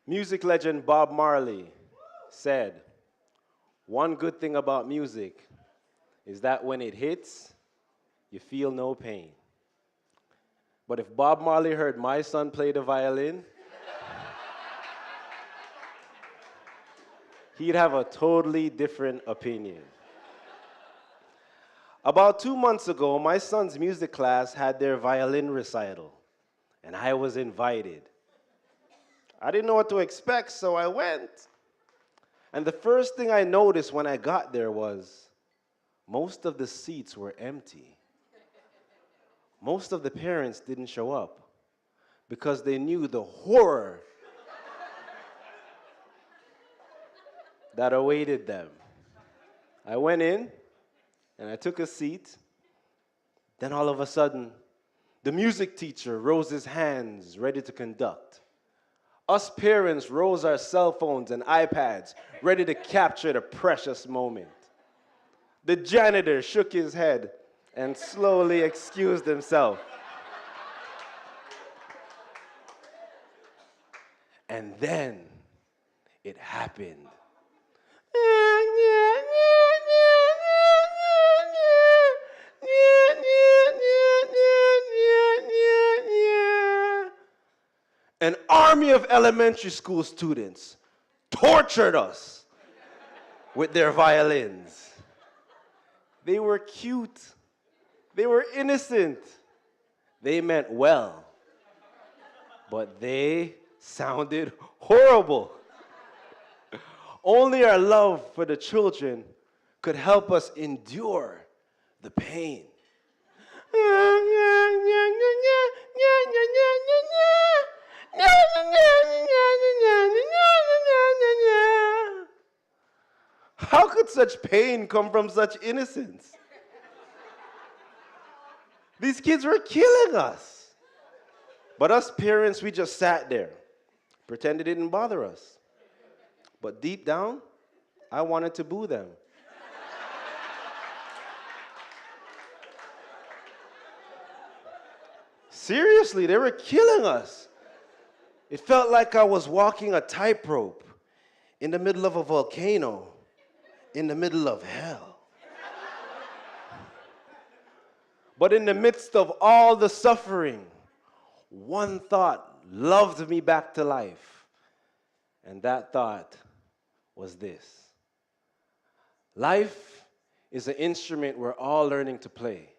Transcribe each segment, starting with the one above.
Music legend Bob Marley said, "One good thing about music is that when it hits, you feel no pain." But if Bob Marley heard my son play the violin, he'd have a totally different opinion. About 2 months ago, my son's music class had their violin recital, and I was invited. I didn't know what to expect, so I went. And the first thing I noticed when I got there was most of the seats were empty. Most of the parents didn't show up because they knew the horror that awaited them. I went in and I took a seat. Then all of a sudden, the music teacher rose his hands ready to conduct. Us parents rose our cell phones and iPads ready to capture the precious moment. The janitor shook his head and slowly excused himself. And then it happened. An army of elementary school students tortured us with their violins. They were cute. They were innocent. They meant well. But they sounded horrible. Only our love for the children could help us endure the pain. How could such pain come from such innocence? These kids were killing us. But us parents, we just sat there, pretended it didn't bother us. But deep down, I wanted to boo them. Seriously, they were killing us. It felt like I was walking a tightrope in the middle of a volcano, in the middle of hell. But in the midst of all the suffering, one thought loved me back to life. And that thought was this: life is an instrument we're all learning to play.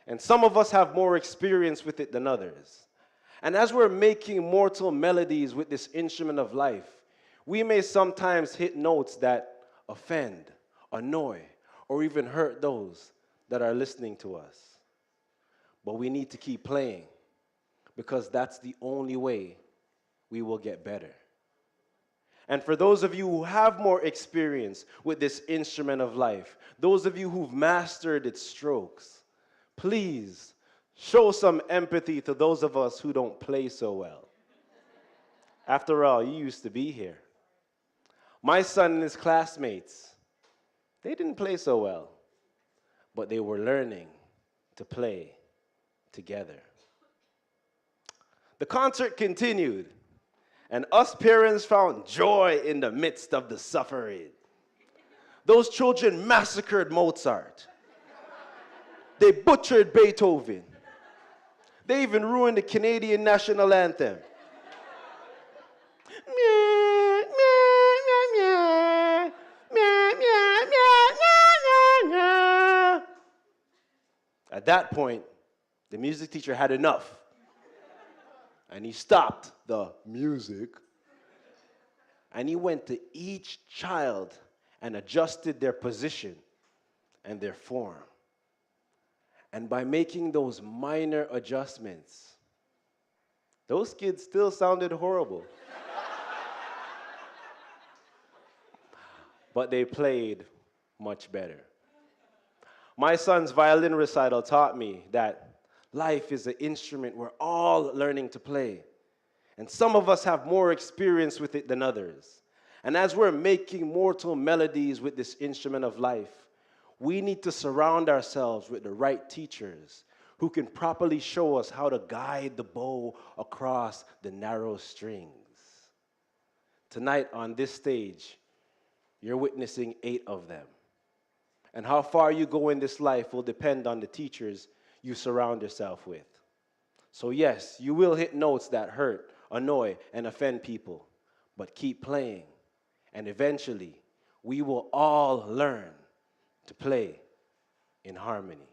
And some of us have more experience with it than others. And as we're making mortal melodies with this instrument of life, we may sometimes hit notes that offend, annoy, or even hurt those that are listening to us. But we need to keep playing, because that's the only way we will get better. And for those of you who have more experience with this instrument of life, those of you who've mastered its strokes, please show some empathy to those of us who don't play so well. After all, you used to be here. My son and his classmates, they didn't play so well, but they were learning to play together. The concert continued, and us parents found joy in the midst of the suffering. Those children massacred Mozart. They butchered Beethoven. They even ruined the Canadian national anthem. At that point, the music teacher had enough. And he stopped the music. And he went to each child and adjusted their position and their form. And by making those minor adjustments, those kids still sounded horrible. But they played much better. My son's violin recital taught me that life is an instrument we're all learning to play. And some of us have more experience with it than others. And as we're making mortal melodies with this instrument of life, we need to surround ourselves with the right teachers who can properly show us how to guide the bow across the narrow strings. Tonight on this stage, you're witnessing 8 of them. And how far you go in this life will depend on the teachers you surround yourself with. So yes, you will hit notes that hurt, annoy, and offend people, but keep playing. And eventually, we will all learn to play in harmony.